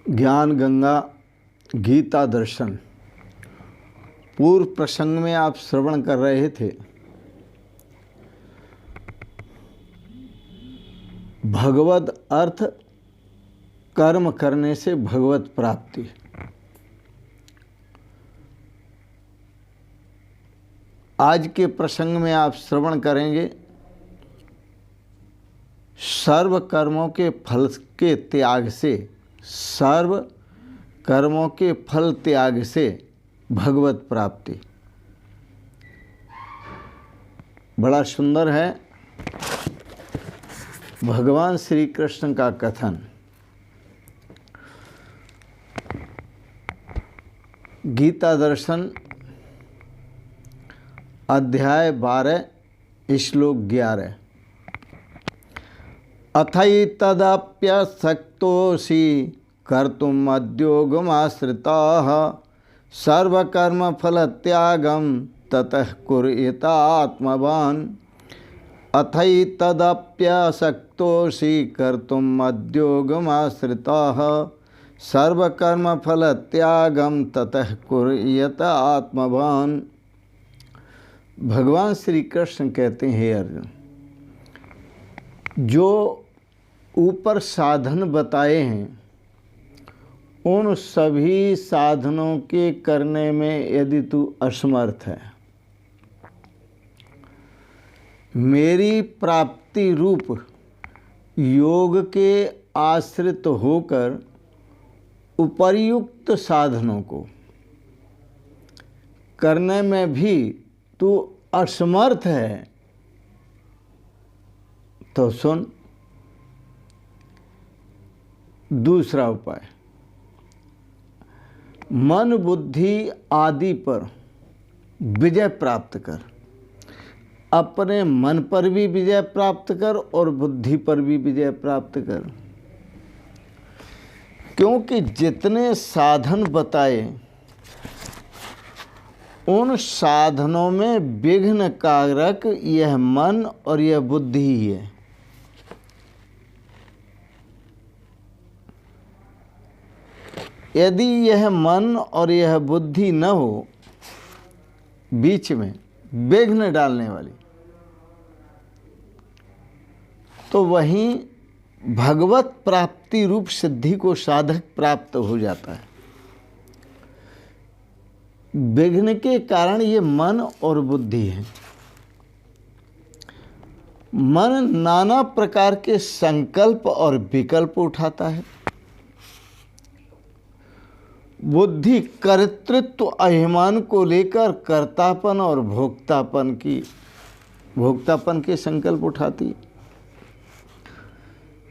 ज्ञान गंगा गीता दर्शन। पूर्व प्रसंग में आप श्रवण कर रहे थे भगवद अर्थ कर्म करने से भगवत प्राप्ति। आज के प्रसंग में आप श्रवण करेंगे सर्व कर्मों के फल के त्याग से, सर्व कर्मों के फल त्याग से भगवत प्राप्ति। बड़ा सुंदर है भगवान श्री कृष्ण का कथन। गीता दर्शन अध्याय 12 श्लोक 11। अथैतदप्यसक्तोऽसि कर्तुम् उद्योगमाश्रितः सर्वकर्मफलत्यागं ततः कुर्यात् आत्मवान्। अथैतदप्यसक्तोऽसि कर्तुम् उद्योगमाश्रितः सर्वकर्मफलत्यागं ततः कुर्यात् आत्मवान्। भगवान श्री कृष्ण कहते हैं, हे अर्जुन, जो ऊपर साधन बताए हैं उन सभी साधनों के करने में यदि तू असमर्थ है, मेरी प्राप्ति रूप योग के आश्रित होकर उपर्युक्त साधनों को करने में भी तू असमर्थ है, तो सुन दूसरा उपाय। मन बुद्धि आदि पर विजय प्राप्त कर। अपने मन पर भी विजय प्राप्त कर और बुद्धि पर भी विजय प्राप्त कर, क्योंकि जितने साधन बताए उन साधनों में विघ्न कारक यह मन और यह बुद्धि ही है। यदि यह मन और यह बुद्धि न हो बीच में विघ्न डालने वाली, तो वहीं भगवत प्राप्ति रूप सिद्धि को साधक प्राप्त हो जाता है। विघ्न के कारण ये मन और बुद्धि है। मन नाना प्रकार के संकल्प और विकल्प उठाता है। बुद्धि कर्तृत्व अभिमान को लेकर कर्तापन और भोक्तापन के संकल्प उठाती है।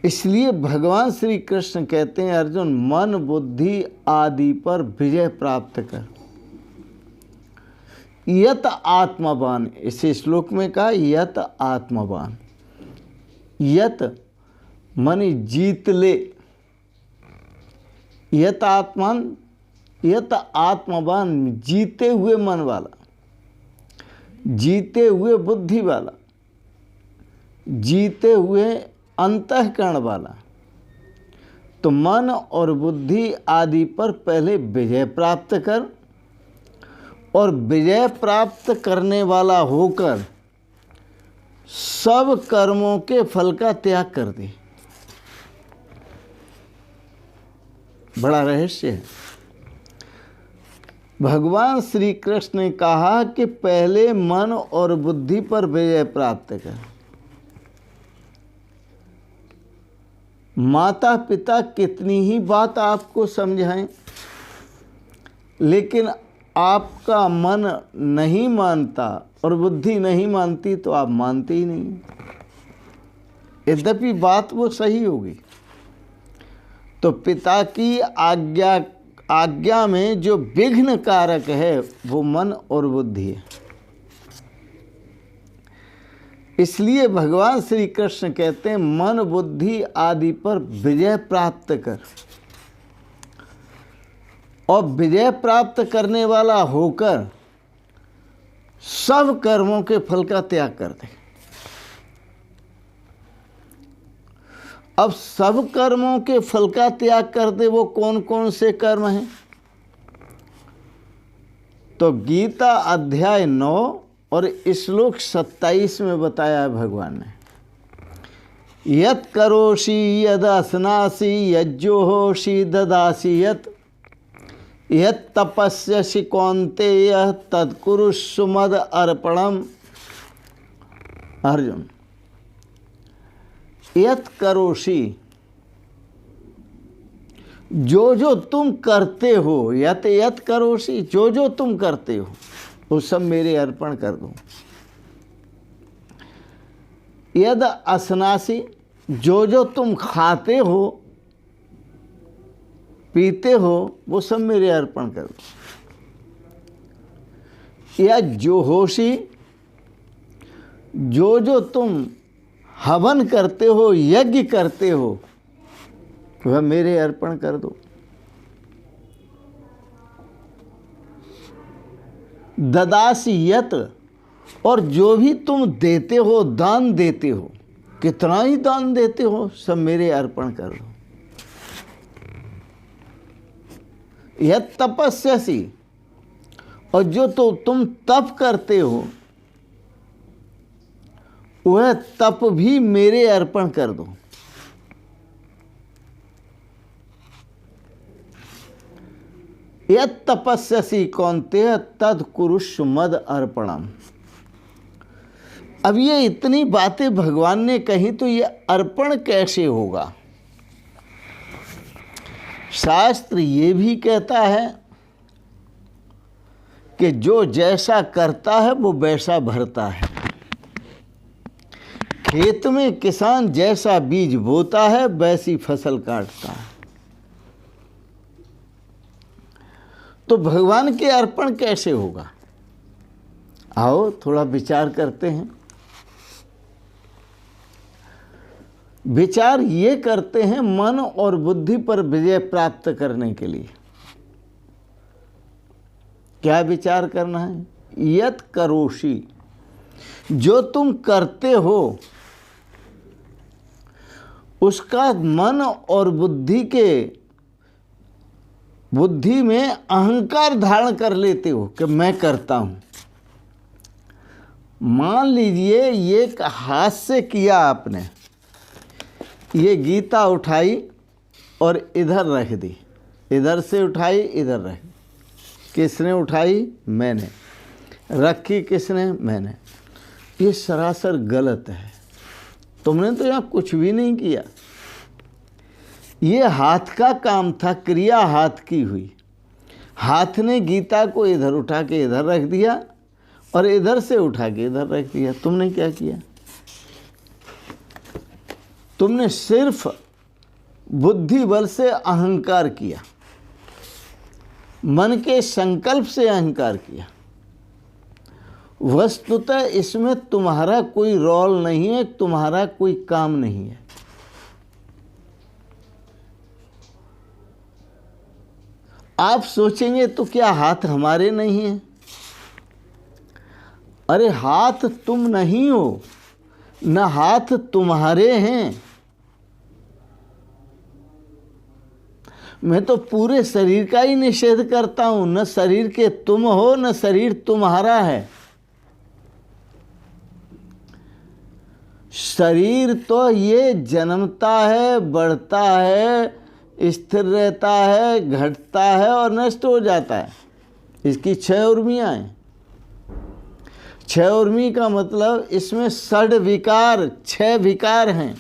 इसलिए भगवान श्री कृष्ण कहते हैं, अर्जुन, मन बुद्धि आदि पर विजय प्राप्त कर। यत आत्मवान, इस श्लोक में कहा यत आत्मवान। यत माने जीत ले। यत आत्मवान जीते हुए मन वाला, जीते हुए बुद्धि वाला, जीते हुए अंतःकरण वाला। तो मन और बुद्धि आदि पर पहले विजय प्राप्त कर और विजय प्राप्त करने वाला होकर सब कर्मों के फल का त्याग कर दे। बड़ा रहस्य है। भगवान श्री कृष्ण ने कहा कि पहले मन और बुद्धि पर विजय प्राप्त कर। माता पिता कितनी ही बात आपको समझाएं, लेकिन आपका मन नहीं मानता और बुद्धि नहीं मानती तो आप मानते ही नहीं। यद्यपि बात वो सही होगी, तो पिता की आज्ञा में जो विघ्न कारक है वो मन और बुद्धि है। इसलिए भगवान श्री कृष्ण कहते हैं, मन बुद्धि आदि पर विजय प्राप्त कर और विजय प्राप्त करने वाला होकर सब कर्मों के फल का त्याग कर दे। अब सब कर्मों के फल का त्याग कर दे, वो कौन कौन से कर्म हैं? तो गीता अध्याय 9 और श्लोक 27 में बताया है भगवान ने, यत् करोषि यद असनासि यज्जोहोषि ददासि यत् तपस्यसि कौन्तेय तत्कुरुष्व मद अर्पणम। अर्जुन, यत् करोषि, जो जो तुम करते हो, यत् करोषि, जो जो तुम करते हो वो सब मेरे अर्पण कर दो। यद असनासि, जो जो तुम खाते हो पीते हो वो सब मेरे अर्पण कर दो। या जो होशी, जो जो तुम हवन करते हो, यज्ञ करते हो, वह मेरे अर्पण कर दो। ददासी यत, और जो भी तुम देते हो, दान देते हो, कितना ही दान देते हो, सब मेरे अर्पण कर दो। यत तपस्यसि, और जो तो तुम तप करते हो वह तप भी मेरे अर्पण कर दो। यत तपस्यसि कौन्तेय तद कुरुष्व मद अर्पणम। अब ये इतनी बातें भगवान ने कही तो ये अर्पण कैसे होगा? शास्त्र ये भी कहता है कि जो जैसा करता है वो वैसा भरता है। खेत में किसान जैसा बीज बोता है वैसी फसल काटता है। तो भगवान के अर्पण कैसे होगा? आओ थोड़ा विचार करते हैं। विचार ये करते हैं मन और बुद्धि पर विजय प्राप्त करने के लिए। क्या विचार करना है? यत करोषि, जो तुम करते हो उसका मन और बुद्धि में अहंकार धारण कर लेते हो कि मैं करता हूं। मान लीजिए ये हाथ से किया आपने, ये गीता उठाई और इधर रख दी, इधर से उठाई इधर रख दी। किसने उठाई? मैंने। रखी किसने? मैंने। ये सरासर गलत है। तुमने तो यहाँ कुछ भी नहीं किया। ये हाथ का काम था, क्रिया हाथ की हुई। हाथ ने गीता को इधर उठा के इधर रख दिया और इधर से उठा के इधर रख दिया। तुमने क्या किया? तुमने सिर्फ बुद्धि बल से अहंकार किया, मन के संकल्प से अहंकार किया। वस्तुतः इसमें तुम्हारा कोई रोल नहीं है, तुम्हारा कोई काम नहीं है। आप सोचेंगे तो क्या हाथ हमारे नहीं हैं? अरे हाथ तुम नहीं हो, न हाथ तुम्हारे हैं। मैं तो पूरे शरीर का ही निषेध करता हूं। न शरीर के तुम हो, न शरीर तुम्हारा है। शरीर तो ये जन्मता है, बढ़ता है, स्थिर रहता है, घटता है और नष्ट हो जाता है। इसकी 6 उर्मियां हैं। 6 उर्मी का मतलब इसमें 6 विकार, 6 विकार हैं।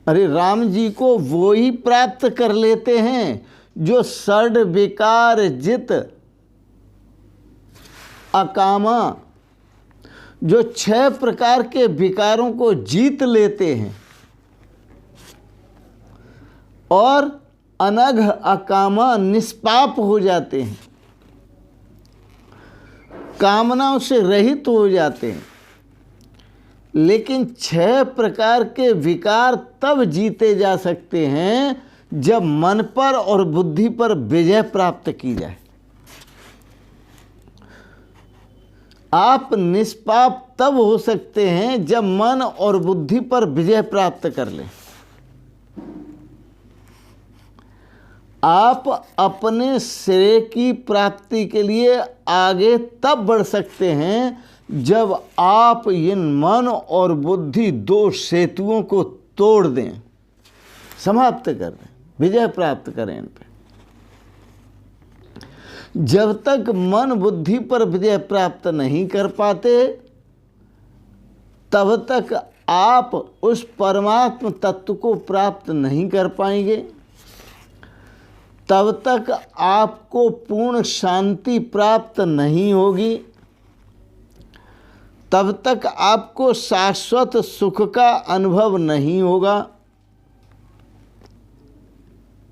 अरे राम जी को वो ही प्राप्त कर लेते हैं जो 6 विकार जित अकामा, जो 6 प्रकार के विकारों को जीत लेते हैं और अनघ अकामा निष्पाप हो जाते हैं, कामनाओं से रहित हो जाते हैं। लेकिन 6 प्रकार के विकार तब जीते जा सकते हैं जब मन पर और बुद्धि पर विजय प्राप्त की जाए। आप निष्पाप तब हो सकते हैं जब मन और बुद्धि पर विजय प्राप्त कर लें। आप अपने श्रेय की प्राप्ति के लिए आगे तब बढ़ सकते हैं जब आप इन मन और बुद्धि दो सेतुओं को तोड़ दें, समाप्त कर दें, विजय प्राप्त करें इन पे। जब तक मन बुद्धि पर विजय प्राप्त नहीं कर पाते तब तक आप उस परमात्म तत्व को प्राप्त नहीं कर पाएंगे, तब तक आपको पूर्ण शांति प्राप्त नहीं होगी, तब तक आपको शाश्वत सुख का अनुभव नहीं होगा।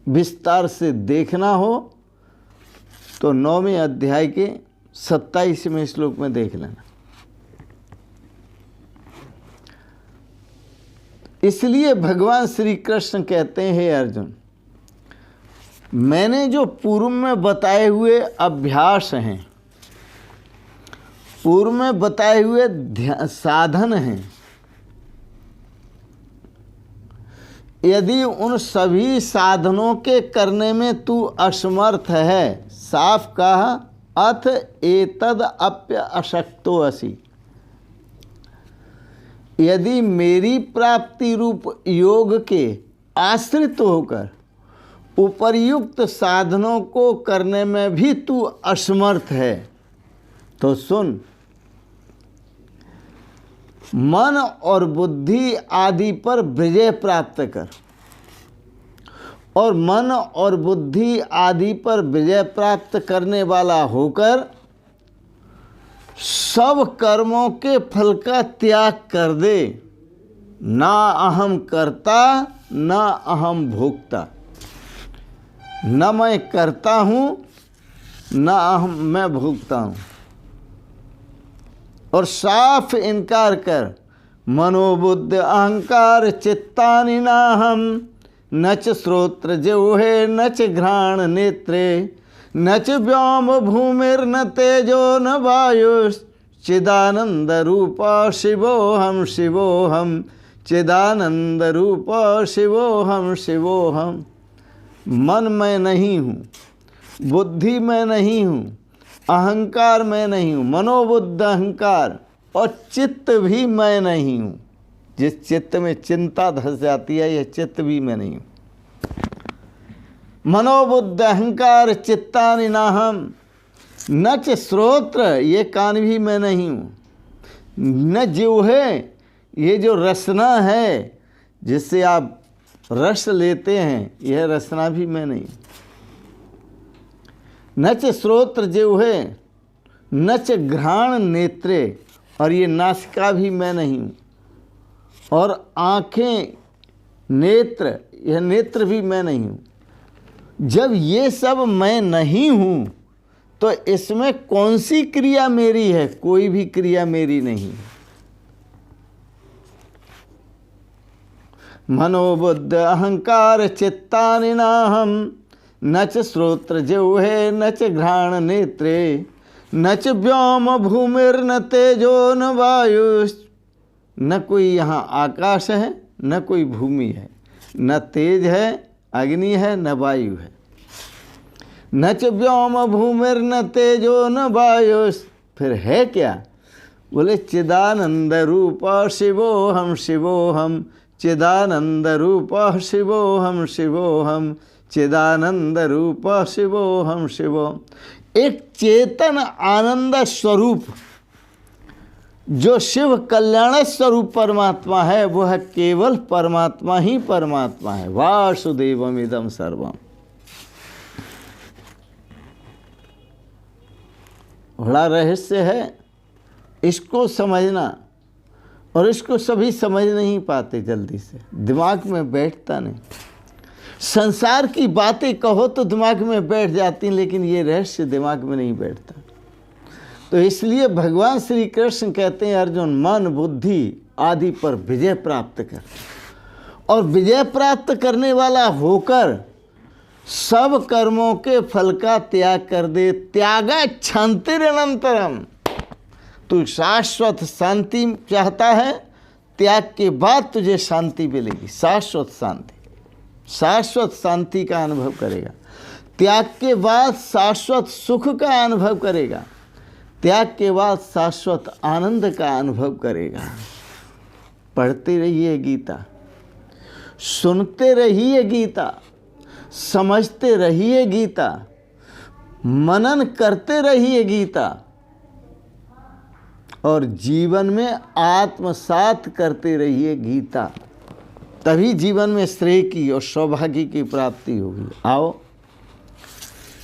विस्तार से देखना हो तो 9वें अध्याय के 27वें श्लोक में देख लेना। इसलिए भगवान श्री कृष्ण कहते हैं, हे अर्जुन, मैंने जो पूर्व में बताए हुए अभ्यास हैं, पूर्व में बताए हुए साधन हैं, यदि उन सभी साधनों के करने में तू असमर्थ है, साफ कहा, अथ एतद अप्य अशक्तो असि। यदि मेरी प्राप्ति रूप योग के आश्रित होकर उपर्युक्त साधनों को करने में भी तू असमर्थ है, तो सुन, मन और बुद्धि आदि पर विजय प्राप्त कर, और मन और बुद्धि आदि पर विजय प्राप्त करने वाला होकर सब कर्मों के फल का त्याग कर दे। ना अहम कर्ता ना अहम भोक्ता, न मैं करता हूँ न मैं भोगता हूँ। और साफ इनकार कर, मनोबुद्धि अहंकार चित्तानि नाहम, न च श्रोत्र जिह्वे न च घ्राण नेत्रे, न च व्योम भूमिर्न तेजो न वायुश्चिदानंद रूप शिवोहम शिवोहम, चिदानंद रूप शिवोहम शिवोहम। मन मैं नहीं हूँ, बुद्धि मैं नहीं हूँ, अहंकार मैं नहीं हूँ, मनोबुद्ध अहंकार, और चित्त भी मैं नहीं हूँ। जिस चित्त में चिंता धस जाती है, यह चित्त भी मैं नहीं हूँ। मनोबुद्ध अहंकार चित्तानि नाहम, न च श्रोत्र, ये कान भी मैं नहीं हूँ, न जिह्वे, ये जो रसना है जिससे आप रस लेते हैं, यह रसना भी मैं नहीं। न च श्रोत्र जिह्वे न च घ्राण नेत्रे, और ये नासिका भी मैं नहीं हूँ, और आँखें नेत्र, यह नेत्र भी मैं नहीं हूँ। जब ये सब मैं नहीं हूँ तो इसमें कौन सी क्रिया मेरी है? कोई भी क्रिया मेरी नहीं। मनोबुद्ध अहंकार चित्तानि नाहम, न च श्रोत्र जिह्वे न च घ्राण नेत्रे, न च व्योम भूमिर्न तेजो न वायु। न कोई यहाँ आकाश है, न कोई भूमि है, न तेज है, अग्नि है, न वायु है। न च व्योम भूमिर्न तेजो न वायु। फिर है क्या? बोले चिदानंद रूप शिवोहम शिवोहम, चिदानंद रूप शिवोहम शिवोहम, चिदानंद रूप शिवोहम शिवोहम। एक चेतन आनंद स्वरूप जो शिव कल्याण स्वरूप परमात्मा है, वह केवल परमात्मा ही परमात्मा है। वासुदेवमिदं सर्वम। बड़ा रहस्य है, इसको समझना, और इसको सभी समझ नहीं पाते जल्दी से, दिमाग में बैठता नहीं। संसार की बातें कहो तो दिमाग में बैठ जाती, लेकिन ये रहस्य दिमाग में नहीं बैठता। तो इसलिए भगवान श्री कृष्ण कहते हैं, अर्जुन, मन बुद्धि आदि पर विजय प्राप्त कर, और विजय प्राप्त करने वाला होकर सब कर्मों के फल का त्याग कर दे। त्यागा क्षांतिरनंतरम। तू शाश्वत शांति चाहता है, त्याग के बाद तुझे शांति मिलेगी, शाश्वत शांति। शाश्वत शांति का अनुभव करेगा, त्याग के बाद शाश्वत सुख का अनुभव करेगा, त्याग के बाद शाश्वत आनंद का अनुभव करेगा। पढ़ते रहिए गीता, सुनते रहिए गीता, समझते रहिए गीता, मनन करते रहिए गीता और जीवन में आत्मसात करते रहिए गीता। तभी जीवन में श्रेय की और सौभाग्य की प्राप्ति होगी। आओ,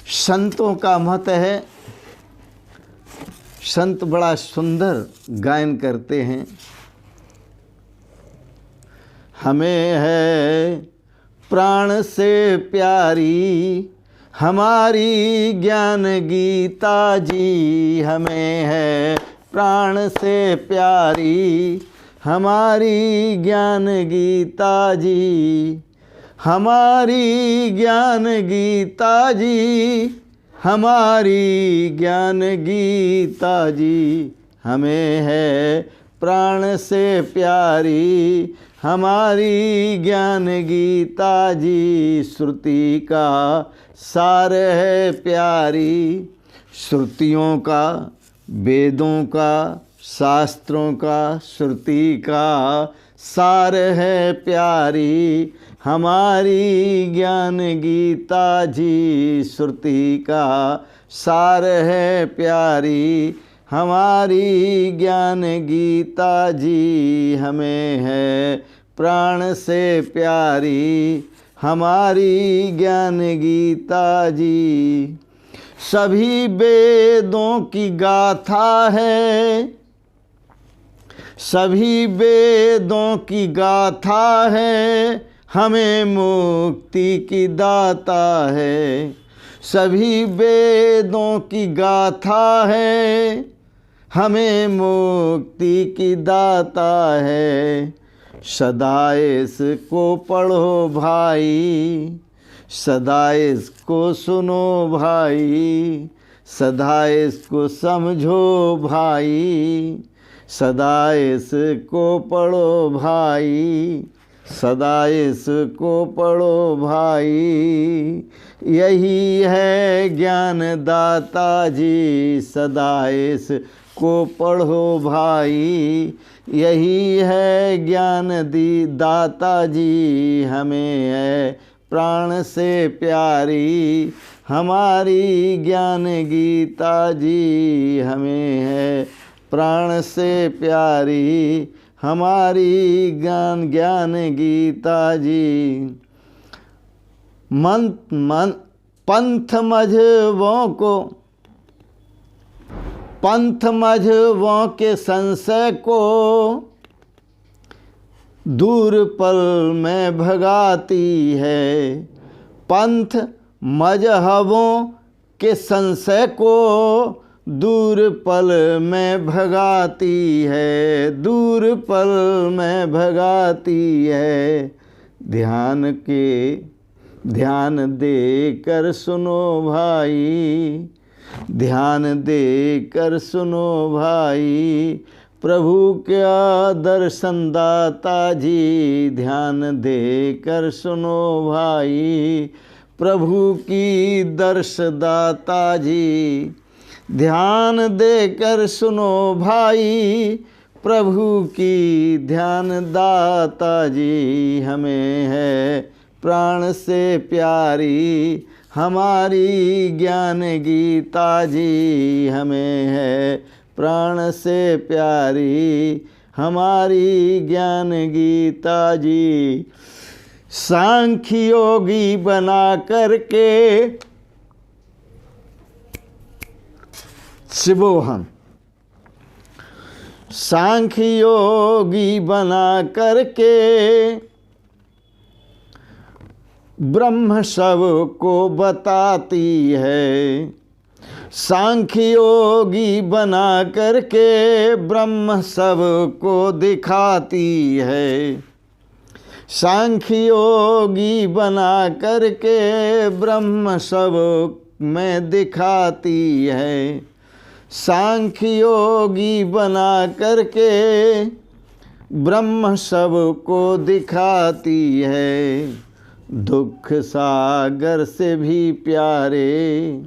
संतों का मत है, संत बड़ा सुंदर गायन करते हैं। हमें है प्राण से प्यारी हमारी ज्ञान गीता जी, हमें है प्राण से प्यारी हमारी ज्ञान गीता जी, हमारी ज्ञान गीता जी, हमारी ज्ञान गीता जी। हमें है प्राण से प्यारी हमारी ज्ञान गीता जी, श्रुति का सार है प्यारी। श्रुतियों का, वेदों का, शास्त्रों का, श्रुति का सार है प्यारी हमारी ज्ञान गीता जी, श्रुति का सार है प्यारी हमारी ज्ञान गीता जी। हमें है प्राण से प्यारी हमारी ज्ञान गीता जी। सभी वेदों की गाथा है, सभी वेदों की गाथा है, हमें मुक्ति की दाता है। सभी वेदों की गाथा है, हमें मुक्ति की दाता है। सदा इसको पढ़ो भाई, सदा इसको सुनो भाई, सदा इसको समझो भाई, सदा इसको पढ़ो भाई, सदा इसको पढ़ो भाई। यही है ज्ञान दाता जी, सदा इसको पढ़ो भाई, यही है ज्ञान दाता जी। हमें है प्राण से प्यारी हमारी ज्ञान गीता जी, हमें है प्राण से प्यारी हमारी ज्ञान गीता जी। पंथ मझवों के संशय को दूर पल में भगाती है। पंथ मजहबों के संशय को दूर पल में भगाती है, दूर पल में भगाती है। ध्यान दे कर सुनो भाई, ध्यान दे कर सुनो भाई, प्रभु क्या दर्शन दाता जी। ध्यान दे कर सुनो भाई, प्रभु की दर्श दाता जी। ध्यान दे कर सुनो भाई, प्रभु की ध्यान दाता जी। हमें है प्राण से प्यारी हमारी ज्ञान गीता जी, हमें है प्राण से प्यारी हमारी ज्ञान गीता जी। सांख्य योगी बना करके शिवोहम, सांख्य योगी बना करके ब्रह्म सब को बताती है। सांख्य योगी बना करके ब्रह्म सब को दिखाती है। सांख्य योगी बना करके ब्रह्म सब में दिखाती है। सांख्य योगी बना करके ब्रह्म सबको दिखाती है। दुख सागर से भी प्यारे,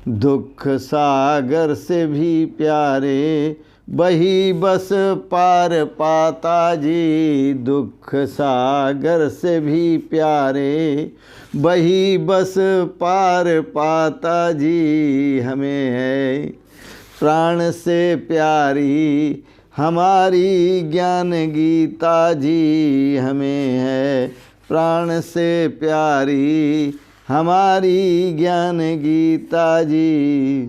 दुख सागर से भी प्यारे, वही बस पार पाता जी। दुख सागर से भी प्यारे, वही बस पार पाता जी। हमें है प्राण से प्यारी हमारी ज्ञान गीता जी। हमें है प्राण से प्यारी हमारी ज्ञान गीता जी।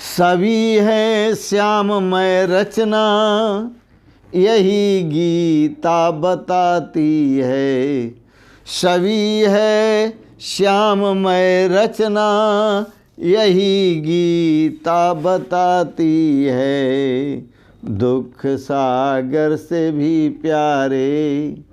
सभी है श्याममय रचना, यही गीता बताती है। सभी है श्याममय रचना, यही गीता बताती है। दुख सागर से भी प्यारे,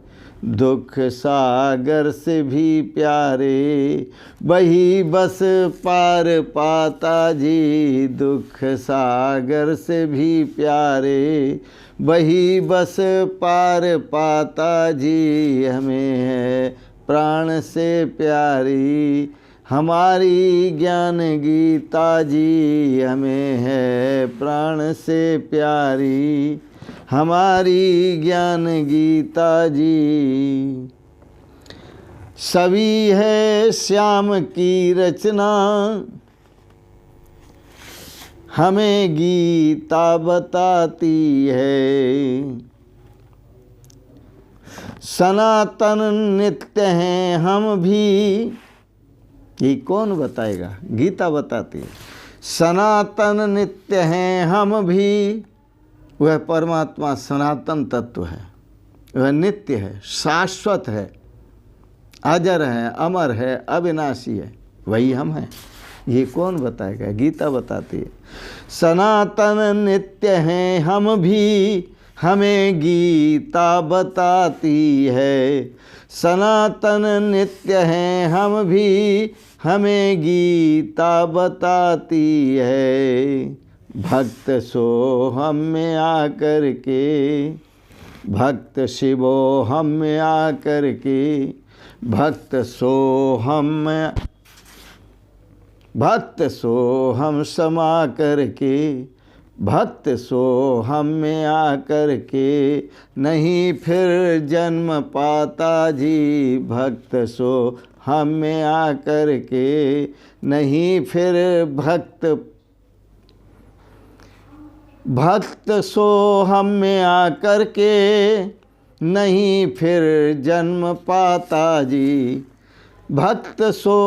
दुख सागर से भी प्यारे, वही बस पार पाता जी। दुख सागर से भी प्यारे, वही बस पार पाता जी। हमें है प्राण से प्यारी हमारी ज्ञान गीता जी। हमें है प्राण से प्यारी हमारी ज्ञान गीता जी। सभी है श्याम की रचना, हमें गीता बताती है। सनातन नित्य हैं हम भी, ये कौन बताएगा? गीता बताती है। सनातन नित्य हैं हम भी, वह परमात्मा सनातन तत्व है, वह नित्य है, शाश्वत है, अजर है, अमर है, अविनाशी है, वही हम हैं। ये कौन बताएगा? गीता बताती है। सनातन नित्य हैं हम भी, हमें गीता बताती है। सनातन नित्य हैं हम भी, हमें गीता बताती है। भक्त सो हम में आकर के, भक्त शिवो हम में आकर के, भक्त सो हम में, भक्त सो हम समा करके, भक्त सो हम में आकर के, नहीं फिर जन्म पाता जी। भक्त सो हम में आकर के, नहीं फिर भक्त सो हम में आकर के, नहीं फिर जन्म पाता जी। भक्त सो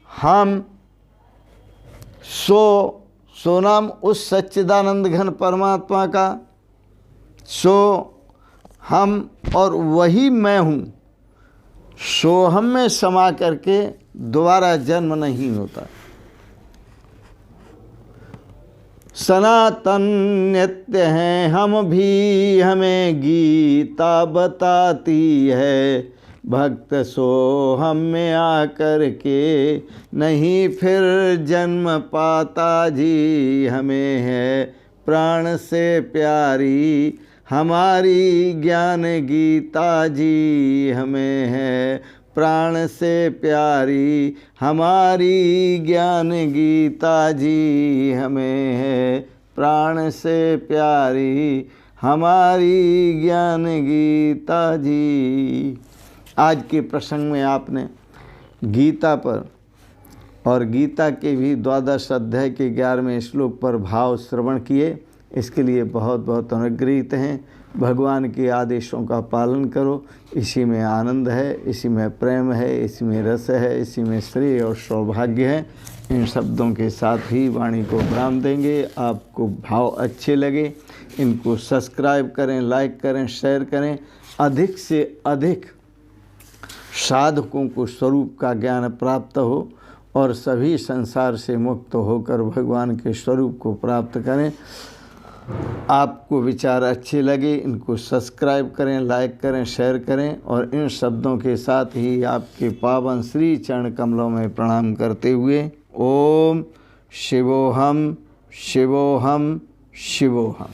हम, सो नाम उस सच्चिदानंद घन परमात्मा का, सो हम और वही मैं हूँ। सो हम में समा करके दोबारा जन्म नहीं होता। सनातन नित्य हैं हम भी, हमें गीता बताती है। भक्त सो हम में आकर के, नहीं फिर जन्म पाता जी। हमें है प्राण से प्यारी हमारी ज्ञान गीता जी। हमें है प्राण से प्यारी हमारी ज्ञान गीता जी। हमें है प्राण से प्यारी हमारी ज्ञान गीता जी। आज के प्रसंग में आपने गीता पर और गीता के भी 12 अध्याय के 11वें श्लोक पर भाव श्रवण किए, इसके लिए बहुत बहुत अनुग्रहित हैं। भगवान के आदेशों का पालन करो, इसी में आनंद है, इसी में प्रेम है, इसी में रस है, इसी में श्रेय और सौभाग्य है। इन शब्दों के साथ ही वाणी को विराम देंगे। आपको भाव अच्छे लगे, इनको सब्सक्राइब करें, लाइक करें, शेयर करें। अधिक से अधिक साधकों को स्वरूप का ज्ञान प्राप्त हो और सभी संसार से मुक्त होकर भगवान के स्वरूप को प्राप्त करें। आपको विचार अच्छे लगे, इनको सब्सक्राइब करें, लाइक करें, शेयर करें और इन शब्दों के साथ ही आपके पावन श्री चरण कमलों में प्रणाम करते हुए ओम शिवोहम शिवोहम शिवोहम।